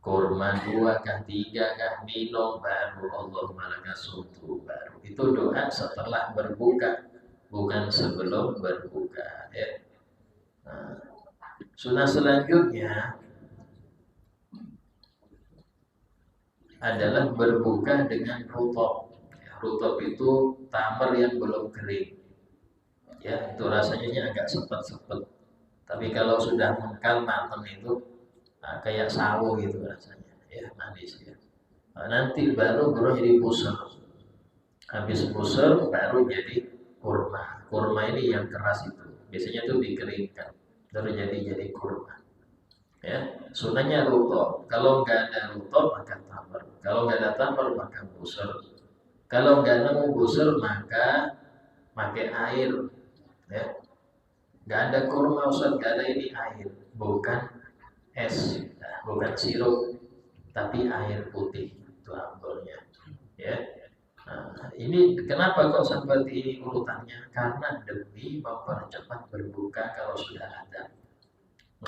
Kurma 2 kah 3 kah minum baru Allahumma lakasumtu baru. Itu doa setelah berbuka, bukan sebelum berbuka ya. Nah, sunnah selanjutnya adalah berbuka dengan rutop. Rutop itu tamar yang belum kering. Ya, itu rasanya agak sepet-sepet. Tapi kalau sudah mengkal matang itu kayak sawo gitu rasanya, ya manis ya. Nah, nanti baru jadi puser. Habis puser baru jadi kurma. Kurma ini yang keras itu. Biasanya tuh dikeringkan. Baru jadi kurma. Ya, sunahnya rutop. Kalau nggak ada rutop maka tamar. Kalau nggak ada tamar maka puser. Kalau nggak nemu puser maka pakai air. Ya, nggak ada kurma Ustaz, nggak ada ini air, bukan es, bukan sirup, tapi air putih itu ambilnya. Ya, nah, ini kenapa kok seperti urutannya? Karena demi mempercepat berbuka kalau sudah ada.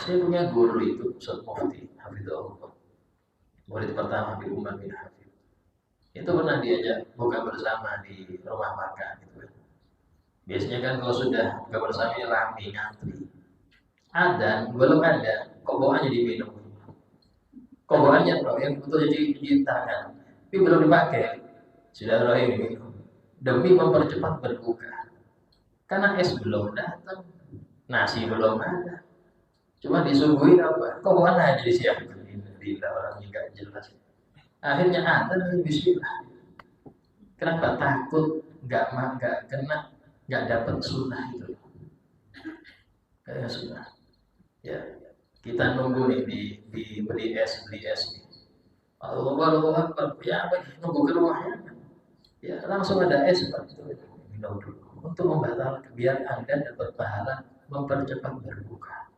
Saya punya guru itu Ustaz Mufti Hafizahullah, murid pertama Habib Umar bin Hafid. Itu pernah diajak buka bersama di rumah makan gitu kan. Biasanya kan kalau sudah buka bersama ramai ngantri. Ada, belum ada, kobokannya diminum. Kobokannya bro, yang betul jadi tangan, tapi belum dipakai. Sudah roh minum. Demi mempercepat berbuka. Karena es belum datang, nasi belum ada. Cuma disuguhin apa? Kobokan aja disiapkan. Bila orang nggak jelas. Akhirnya ada nih bismillah. Kenapa takut nggak kena, nggak dapat sunnah itu? Kayak sunnah. Ya, kita nunggu nih di beli es nih. Allah Akbar, ya apa nunggu ke rumahnya? Ya langsung ada es Pak, itu minum dulu untuk membatalkan biar Anda dapat pahala mempercepat berbuka.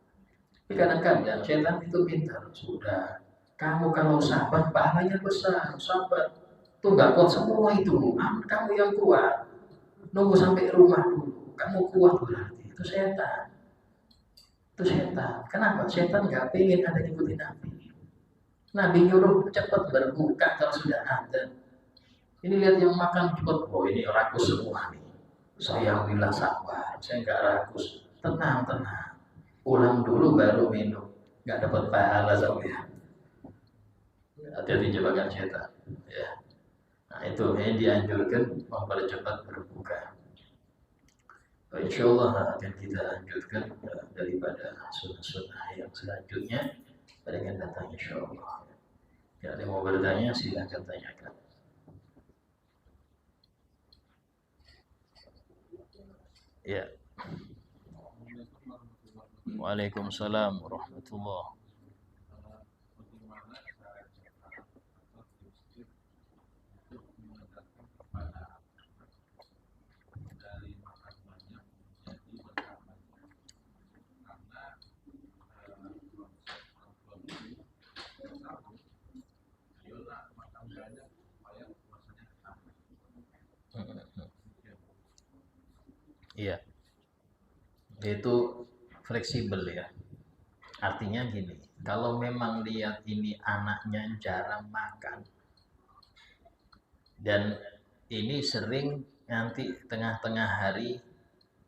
Tapi kadang-kadang setan itu pintar, sudah kamu kalau sabar pahalanya besar, sabar tuh nggak kuat semua itu, kamu yang kuat, nunggu sampai rumah dulu, kamu kuat berarti itu setan. Itu setan. Kenapa? Setan nggak pengen ada ikutin Nabi. Nabi nyuruh cepat berbuka kalau sudah ada. Ini lihat yang makan cepat. Oh ini rakus semua nih. Saya bilang sabar. Saya nggak rakus. Tenang. Ulang dulu baru minum. Nggak dapat pahala sampai. Hati-hati jebakan setan. Ya. Nah itu yang dianjurkan mempercepat berbuka. Insya Allah akan kita lanjutkan daripada sunnah-sunnah yang selanjutnya pada yang datang insya Allah. Jika ada yang mau bertanya silahkan tanyakan. Ya. Waalaikumsalam warahmatullahi. Iya, itu fleksibel ya. Artinya gini, kalau memang lihat ini anaknya jarang makan dan ini sering nanti tengah-tengah hari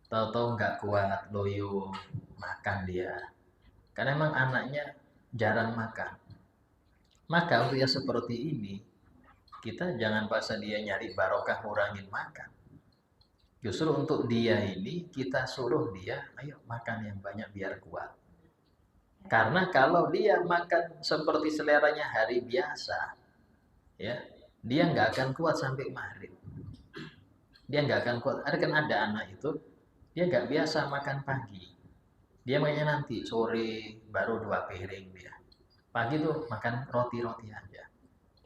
tahu-tahu nggak kuat, loyo, makan dia. Karena emang anaknya jarang makan. Maka untuk yang seperti ini, kita jangan paksa dia nyari barokah ngurangin makan. Justru untuk dia ini, kita suruh dia, ayo makan yang banyak biar kuat. Karena kalau dia makan seperti seleranya hari biasa, ya, dia nggak akan kuat sampai maghrib. Dia nggak akan kuat. Ada anak itu, dia nggak biasa makan pagi. Dia mainnya nanti sore baru 2 piring dia. Pagi tuh makan roti-roti aja.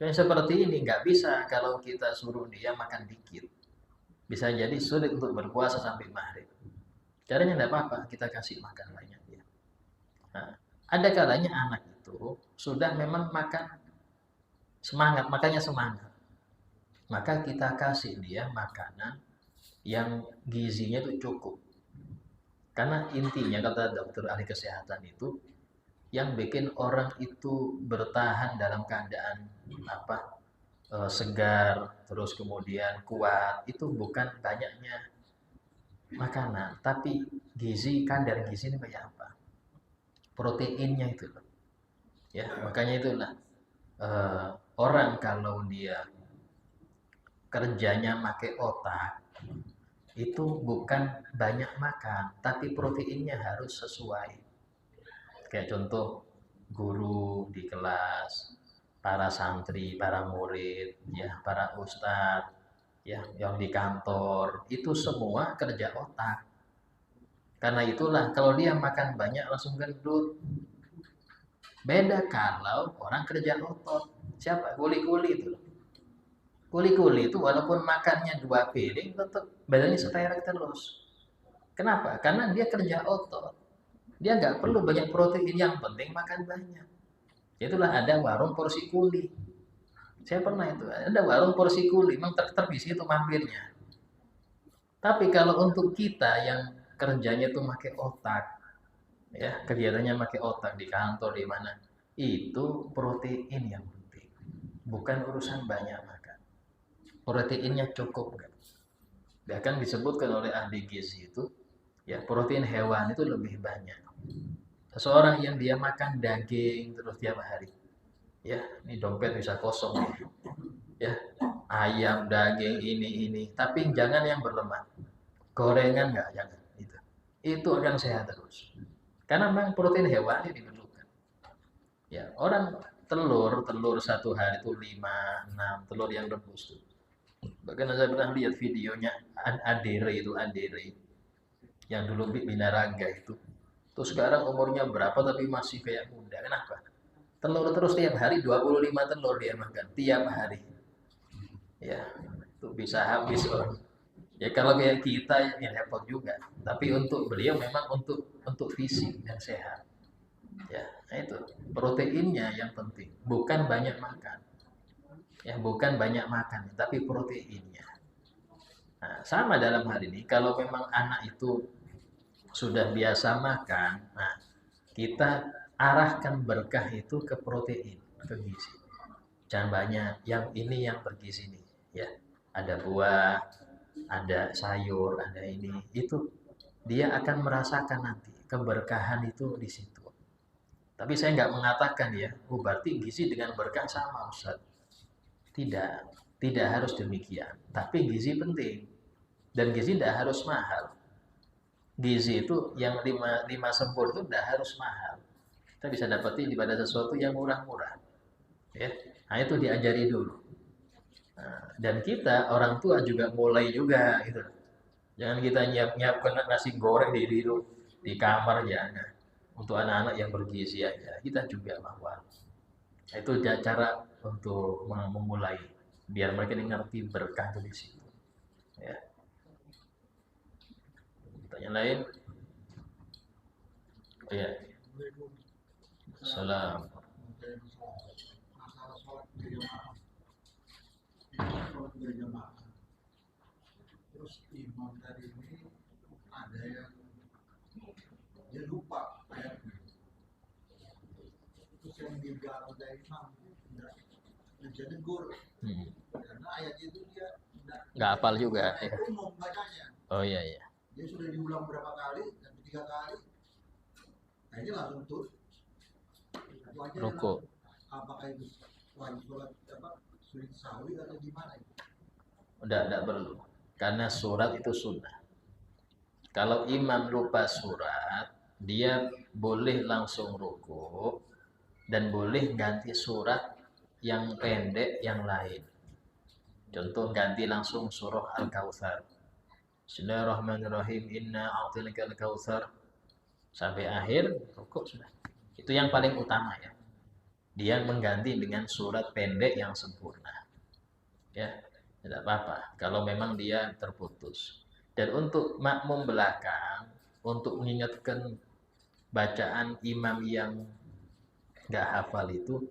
Jadi seperti ini nggak bisa kalau kita suruh dia makan dikit. Bisa jadi sulit untuk berpuasa sampai maghrib. Caranya tidak apa-apa, kita kasih makan banyak dia. Nah, ada kalanya anak itu sudah memang makan semangat, makanya semangat. Maka kita kasih dia makanan yang gizinya itu cukup. Karena intinya kata dokter ahli kesehatan itu yang bikin orang itu bertahan dalam keadaan segar, terus kemudian kuat, itu bukan banyaknya makanan, tapi kadar gizi ini kayak apa? Proteinnya itu loh. Ya, makanya itulah orang kalau dia kerjanya pakai otak, itu bukan banyak makan, tapi proteinnya harus sesuai. Kayak contoh guru di kelas, para santri, para murid, ya, para ustadz, ya, yang di kantor, itu semua kerja otak. Karena itulah kalau dia makan banyak langsung gendut. Beda kalau orang kerja otot. Siapa? Kuli-kuli itu. Kuli-kuli itu walaupun makannya 2 piring tetap badannya seterek terus. Kenapa? Karena dia kerja otot. Dia nggak perlu banyak protein, yang penting makan banyak. Itulah ada warung porsi kuli. Saya pernah itu, ada warung porsi kuli, memang terbisi itu mampirnya. Tapi kalau untuk kita yang kerjanya itu pakai otak, ya kegiatannya pakai otak di kantor di mana, itu protein yang penting, bukan urusan banyak makan. Proteinnya cukup kan? Bahkan disebutkan oleh ahli gizi itu, ya protein hewan itu lebih banyak. Seseorang yang dia makan daging terus tiap hari, ya ini dompet bisa kosong ya, ayam, daging, ini, tapi jangan yang berlemak, gorengan nggak, jangan itu akan sehat terus. Karena memang protein hewani diperlukan. Ya, orang telur satu hari itu 5, 6 telur yang rebus tuh. Bahkan saya pernah lihat videonya Adere yang dulu binaraga itu. Terus sekarang umurnya berapa tapi masih kayak muda. Kenapa? Telur terus tiap hari 25 telur dia makan tiap hari. Ya, itu bisa habis orang. Ya kalau kayak kita ya repot juga. Tapi untuk beliau memang untuk fisik dan sehat. Ya, nah itu proteinnya yang penting, bukan banyak makan. Ya, bukan banyak makan, tapi proteinnya. Nah, sama dalam hal ini, kalau memang anak itu sudah biasa makan, nah kita arahkan berkah itu ke protein, ke gizi. Jangan banyak, yang ini yang bergizi nih, ya. Ada buah, ada sayur, ada ini, itu dia akan merasakan nanti keberkahan itu di situ. Tapi saya nggak mengatakan ya, berarti gizi dengan berkah sama Ustaz. Tidak, tidak harus demikian. Tapi gizi penting. Dan gizi tidak harus mahal. Gizi itu yang lima sempur itu tidak harus mahal. Kita bisa dapetin pada sesuatu yang murah-murah. Ya. Nah itu diajari dulu. Nah, dan kita orang tua juga mulai juga gitu. Jangan kita nyiapkan nasi goreng di kamar jangan. Untuk anak-anak yang bergizi aja. Kita juga bahwa itu cara untuk memulai biar mereka ngerti berkah itu di situ. Ya. Pertanyaan lain? Oh, ya. Salam. Terus imam tadi ini ada yang dia lupa ayatnya. Terus yang dibilang oleh imam tidak menjadi guru karena ayat itu dia nggak hafal juga. Ya. Umum bacanya. Oh iya iya. Dia sudah diulang berapa kali, dan 3 kali, nah ini langsung tuh. Itu aja Ruku. Apakah itu wajib sholat sulit sahwi atau gimana itu? Udah perlu. Karena surat itu sunnah. Kalau imam lupa surat, dia boleh langsung ruku dan boleh ganti surat yang pendek yang lain. Contoh ganti langsung surah Al-Kautsar. Bismillahirrahmanirrahim. Inna a'tainakal kautsar. Sampai akhir ruku sudah. Itu yang paling utama ya. Dia mengganti dengan surat pendek yang sempurna. Ya, tidak apa-apa kalau memang dia terputus. Dan untuk makmum belakang, untuk mengingatkan bacaan imam yang nggak hafal itu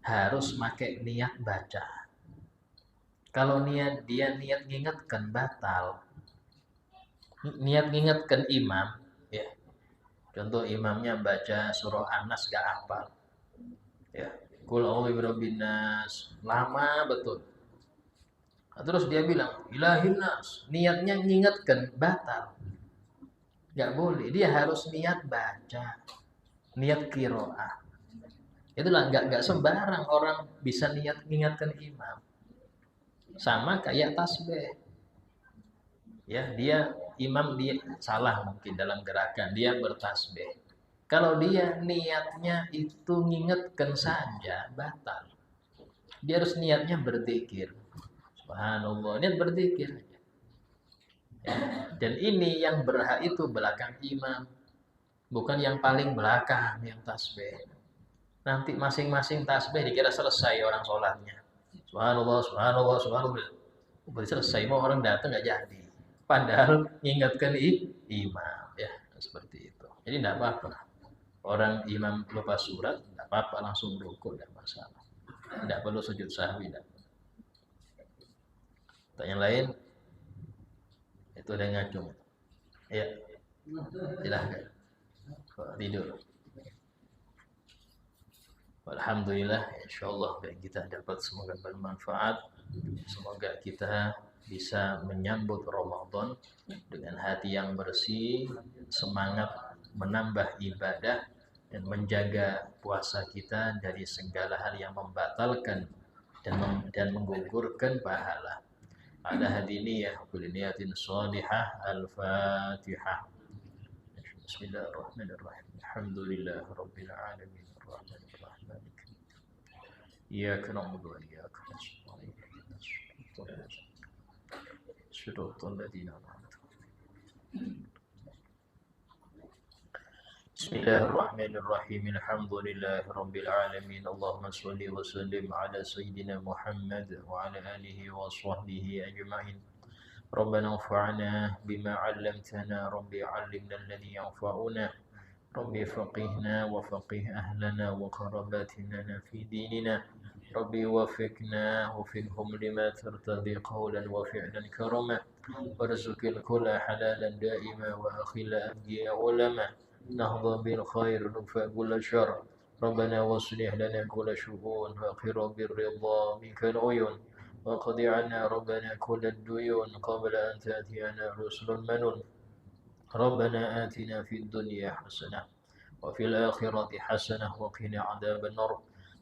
harus pakai niat baca. Kalau dia niat ngingetkan batal. Niat ngingetkan imam, ya. Contoh imamnya baca surah An-Nas nggak hafal. Ya, Qul a'udzu birabbin nas, lama betul. Nah, terus dia bilang ilahin nas, niatnya ngingetkan batal. Nggak boleh, dia harus niat baca, niat qiraah. Itulah nggak sembarang orang bisa niat ngingatkan imam. Sama kayak tasbih. Ya, imam dia salah mungkin dalam gerakan, dia bertasbih. Kalau dia niatnya itu ngingetkan saja batal. Dia harus niatnya berzikir. Subhanallah, niat berzikir. Ya. Dan ini yang berhak itu belakang imam, bukan yang paling belakang yang tasbih. Nanti masing-masing tasbih dikira selesai orang sholatnya. Subhanallah, subhanallah, subhanallah. Udah selesai, mau orang datang nggak jadi. Padahal ingatkan imam, ya seperti itu. Jadi tidak apa-apa. Orang imam lupa surat, tidak apa-apa, langsung rukuk, tidak masalah. Tidak perlu sujud sahwi. Yang lain itu ada ngacung. Ya, silahkan. Tidur. Alhamdulillah, insyaallah kita dapat, semoga bermanfaat. Semoga kita bisa menyambut Ramadan dengan hati yang bersih, semangat menambah ibadah dan menjaga puasa kita dari segala hal yang membatalkan dan menggugurkan pahala. Ada hadiniyah kuliniyatin salihah. Al-Fatihah. Bismillahirrahmanirrahim. Alhamdulillah rabbil alamin. Arrahmanir rahim. Iyyaka na'budu wa iyyaka nasta'in. Shiratal ladzina an'amta 'alaihim. Bismillahirrahmanirrahim. Alhamdulillahi rabbil alamin. Allahumma shalli wa sallim ala sayyidina Muhammad wa ala alihi wa sahbihi ajma'in. Rabbana anfa'na bima 'allamtana, rabbi 'allimna alladhi yanfa'una, rabbi faqihna wa faqih ahlana wa qarabatina fi dinina, rabbi wafiqna wafiqhum lima tartadi qawlan wa fi'lan karama, warzuqil kulla halalan da'ima wa akhila anbiya ulama, nahda bil khair nufa kulla syar. Rabbana waslih lana kulla syuhun wa qira bir ridha minka al-uyun وقض عنا ربنا كل الديون قبل أن تأتينا رسل منون. ربنا آتنا في الدنيا حسنة وفي الآخرة حسنة وقنا عذاب النار.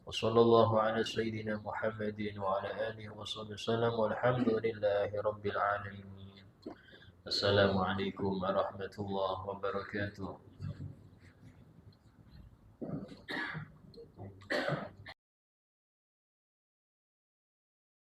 وصلى الله على سيدنا محمد وعلى آله وصحبه وسلم والحمد لله رب العالمين. السلام عليكم ورحمة الله وبركاته.